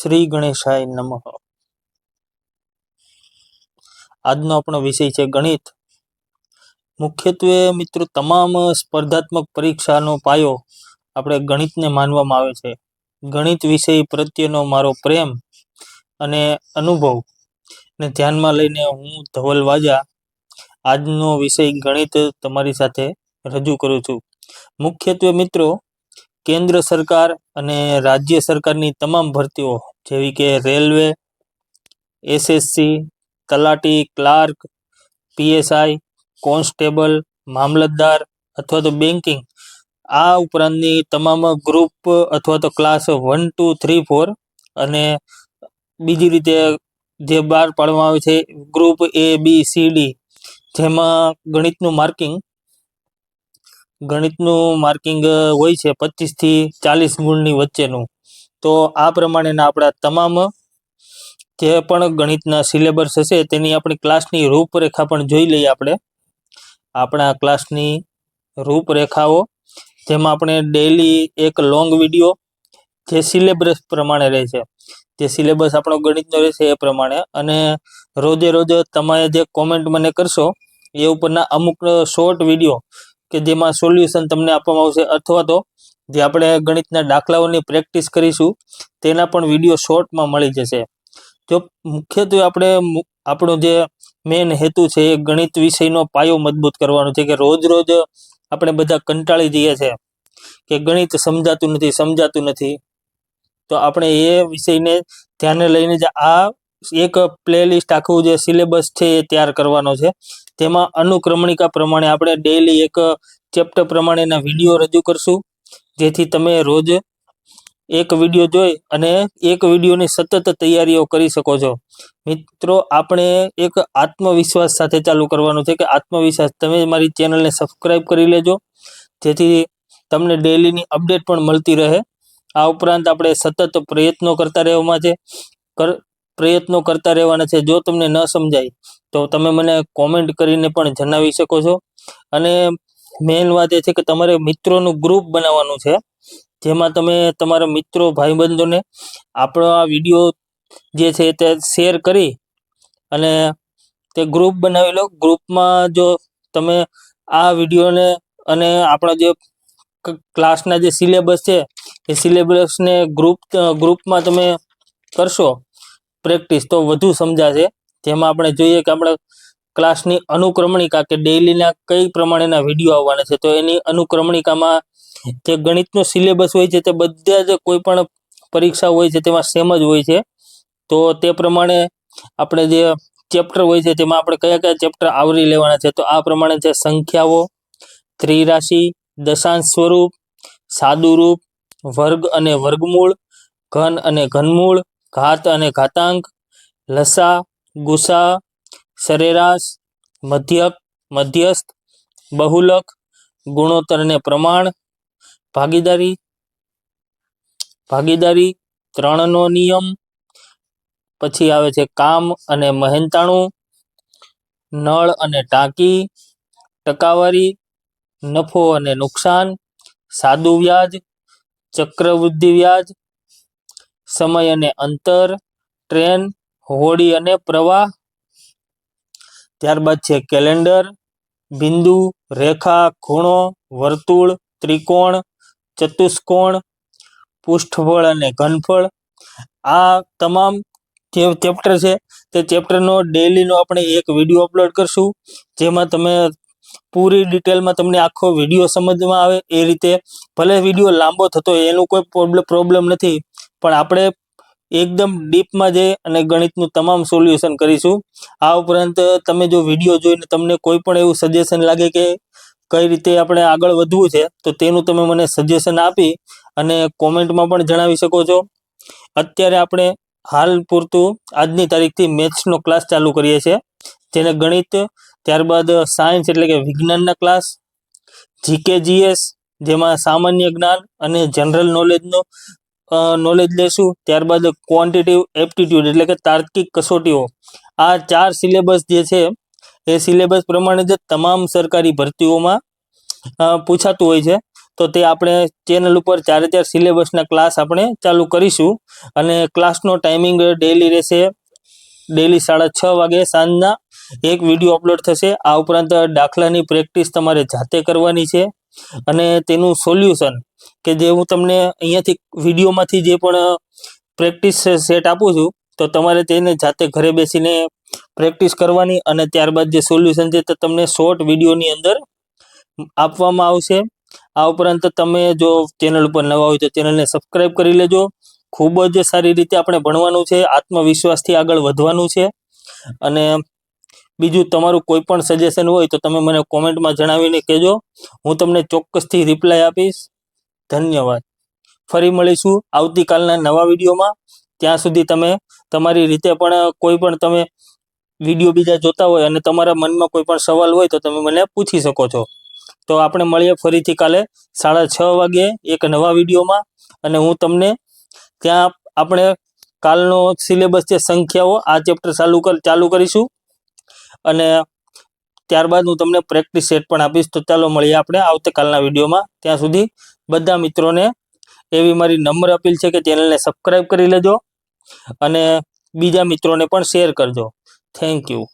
શ્રી ગણેશાય નમઃ। આજનો આપણો વિષય છે ગણિત। મુખ્યત્વે મિત્રો તમામ સ્પર્ધાત્મક પરીક્ષાનો પાયો આપણે ગણિતને માનવામાં આવે છે। ગણિત વિષય પ્રત્યેનો મારો પ્રેમ અને અનુભવ ને ધ્યાનમાં લઈને હું ધવલ વાજા આજનો વિષય ગણિત તમારી સાથે રજૂ કરું છું। મુખ્યત્વે મિત્રો કેન્દ્ર સરકાર અને રાજ્ય સરકારની તમામ ભરતીઓ જેવી કે રેલવે, એસએસસી, તલાટી, ક્લાર્ક, પીએસઆઈ, કોન્સ્ટેબલ, મામલતદાર અથવા તો બેન્કિંગ, આ ઉપરાંતની તમામ ગ્રુપ અથવા તો ક્લાસ 1, 2, 3, 4 અને બીજી રીતે જે બહાર પાડવામાં આવે છે group A, B, C, D, જેમાં ગણિતનું માર્કિંગ હોય છે 25 થી 40 ગુણની વચ્ચેનું। તો આ પ્રમાણેના આપણા તમામ જે પણ ગણિતના સિલેબસ હશે તેની આપણી ક્લાસની રૂપરેખા પણ જોઈ લઈએ આપણે। આપણા ક્લાસની રૂપરેખાઓ જેમાં આપણે ડેઈલી એક લોંગ વિડીયો જે સિલેબસ પ્રમાણે રહે છે, જે સિલેબસ આપણો ગણિતનો રહેશે એ પ્રમાણે, અને રોજે રોજ તમે જે કોમેન્ટ મને કરશો એ ઉપરના અમુક શોર્ટ વિડીયો કે જેમાં સોલ્યુશન તમને આપવામાં આવશે, અથવા તો જે આપણે ગણિતના દાખલાઓની પ્રેક્ટિસ કરીશું તેના પણ વિડીયો શોર્ટમાં મળી જશે। જો મુખ્યત્વે આપણો જે મેઇન હેતુ છે એ ગણિત વિષયનો પાયો મજબૂત કરવાનો છે કે રોજ રોજ આપણે બધા કંટાળી જઈએ છે કે ગણિત સમજાતું નથી, તો આપણે એ વિષયને ધ્યાને લઈને જ આ એક પ્લેલિસ્ટ આખું જે સિલેબસ છે એ તૈયાર કરવાનો છે। તેમાં અનુક્રમણિકા પ્રમાણે આપણે ડેઈલી એક ચેપ્ટર પ્રમાણેના વિડીયો રજૂ કરશું, જેથી તમે રોજ એક વિડીયો જોઈ અને એક વિડીયોની સતત તૈયારીઓ કરી શકો છો। મિત્રો આપણે એક આત્મવિશ્વાસ સાથે ચાલુ કરવાનું છે કે આત્મવિશ્વાસ, તમે મારી ચેનલને સબસ્ક્રાઈબ કરી લેજો જેથી તમને ડેઈલીની અપડેટ પણ મળતી રહે। આ ઉપરાંત આપણે સતત પ્રયત્નો કરતા રહેવાના છે। જો તમને ન સમજાય તો તમે મને કોમેન્ટ કરીને પણ જણાવી શકો છો। અને મેઇન વાત એ છે કે તમારે મિત્રોનું ગ્રુપ બનાવવાનું છે, જેમાં તમે તમારા મિત્રો ભાઈબંધોને આપણો આ વિડીયો જે છે તે શેર કરી અને તે ગ્રુપ બનાવી લો। ગ્રુપમાં જો તમે આ વિડીયોને અને આપણા જે ક્લાસના જે સિલેબસ છે એ સિલેબસને ગ્રુપમાં તમે કરશો પ્રેક્ટિસ તો વધુ સમજાશે। જેમાં આપણે જોઈએ કે આપણા ક્લાસની અનુક્રમણિકા કે ડેઈલીના કઈ પ્રમાણેના વિડીયો આવવાના છે, તો એની અનુક્રમણિકામાં જે ગણિતનો સિલેબસ હોય છે તે બધા જ કોઈ પણ પરીક્ષા હોય છે તેમાં સેમ જ હોય છે। તો તે પ્રમાણે આપણે જે ચેપ્ટર હોય છે તેમાં આપણે કયા ચેપ્ટર આવરી લેવાના છે, તો આ પ્રમાણે છે સંખ્યાઓ, ત્રિરાશિ, દશાંશ સ્વરૂપ, સાદું રૂપ, વર્ગ અને વર્ગમૂળ, ઘન અને ઘનમૂળ, ઘાત અને ઘાતાંક, લસા, ગુસા, સરેરાશ, મધ્યસ્થ, બહુલક, ગુણોત્તર અને પ્રમાણ, ભાગીદારી, 3નો નિયમ, પછી આવે છે કામ અને મહેનતાણું, નળ અને ટાંકી, ટકાવારી, નફો અને નુકસાન, સાદું વ્યાજ, ચક્રવૃદ્ધિ વ્યાજ, સમય અને અંતર, ટ્રેન, હોડી અને પ્રવાહ, ત્યારબાદ છે કેલેન્ડર, બિંદુ, રેખા, ખૂણો, વર્તુળ, ત્રિકોણ, ચતુષ્કોણ, પૃષ્ઠફળ અને ઘનફળ। આ તમામ જે ચેપ્ટર છે તે ચેપ્ટરનો ડેઈલીનો આપણે એક વિડીયો અપલોડ કરશું, જેમાં તમે પૂરી ડિટેલમાં તમને આખો વિડીયો સમજવામાં આવે એ રીતે। ભલે વિડીયો લાંબો થતો હોય એનું કોઈ પ્રોબ્લેમ નથી, પણ આપણે એકદમ ડીપમાં જઈ અને ગણિતનું તમામ સોલ્યુશન કરીશું। આ ઉપરાંત તમે જો વિડીયો જોઈને તમને કોઈ પણ એવું સજેશન લાગે કે કઈ રીતે આપણે આગળ વધવું છે તો તેનું તમે મને સજેશન આપી અને કોમેન્ટમાં પણ જણાવી શકો છો। અત્યારે આપણે હાલ પૂરતું આજની તારીખથી મેથ્સનો ક્લાસ ચાલુ કરીએ છીએ, જેને ગણિત, ત્યારબાદ સાયન્સ એટલે કે વિજ્ઞાનના ક્લાસ, જીકે જીએસ જેમાં સામાન્ય જ્ઞાન અને જનરલ નોલેજ લેશું, ત્યારબાદ ક્વોન્ટિટિવ એપ્ટિટ્યૂડ એટલે કે તાર્કિક કસોટીઓ। આ 4 સિલેબસ જે છે એ સિલેબસ પ્રમાણે જ તમામ સરકારી ભરતીઓમાં પૂછાતું હોય છે। તો તે આપણે ચેનલ ઉપર 4 સિલેબસના ક્લાસ આપણે ચાલુ કરીશું અને ક્લાસનો ટાઈમિંગ ડેઈલી રહેશે, ડેઈલી 6:30 વાગે સાંજના એક વિડીયો અપલોડ થશે। આ ઉપરાંત દાખલાની પ્રેક્ટિસ તમારે જાતે કરવાની છે અને તેનું સોલ્યુશન કે જે હું તમને અહીંયાથી વિડીયોમાંથી જે પણ પ્રેક્ટિસ સેટ આપું છું તો તમારે તેને જાતે ઘરે બેસીને પ્રેક્ટિસ કરવાની અને ત્યારબાદ જે સોલ્યુશન છે તે તમને શોર્ટ વિડીયોની અંદર આપવામાં આવશે। આ ઉપરાંત તમે જો ચેનલ ઉપર નવા હોય તો ચેનલને સબસ્ક્રાઈબ કરી લેજો। ખૂબ જ સારી રીતે આપણે ભણવાનું છે, આત્મવિશ્વાસથી આગળ વધવાનું છે અને બીજું તમારું કોઈ પણ સજેશન હોય તો તમે મને કોમેન્ટમાં જણાવીને કહેજો, હું તમને ચોક્કસથી રિપ્લાય આપીશ। ધન્યવાદ। ફરી મળીશું આવતીકાલના નવા વિડીયોમાં। ત્યાં સુધી તમે તમારી રીતે પણ કોઈ પણ તમે વિડીયો બીજા જોતા હોય અને તમારા મનમાં કોઈ પણ સવાલ હોય તો તમે મને પૂછી શકો છો। તો આપણે મળીએ ફરીથી કાલે 6:30 વાગે એક નવા વિડીયોમાં અને હું તમને ત્યાં આપણે કાલનો સિલેબસ છે સંખ્યાઓ આ ચેપ્ટર ચાલુ કરીશું અને ત્યારબાદ હું તમને પ્રેક્ટિસ સેટ પણ આપીશ। તો ચાલો મળીએ આપણે આવતીકાલના વિડીયોમાં। ત્યાં સુધી બધા મિત્રોને એવી મારી નમ્ર અપીલ છે કે ચેનલને સબસ્ક્રાઈબ કરી લેજો અને બીજા મિત્રોને પણ શેર કરજો। Thank you.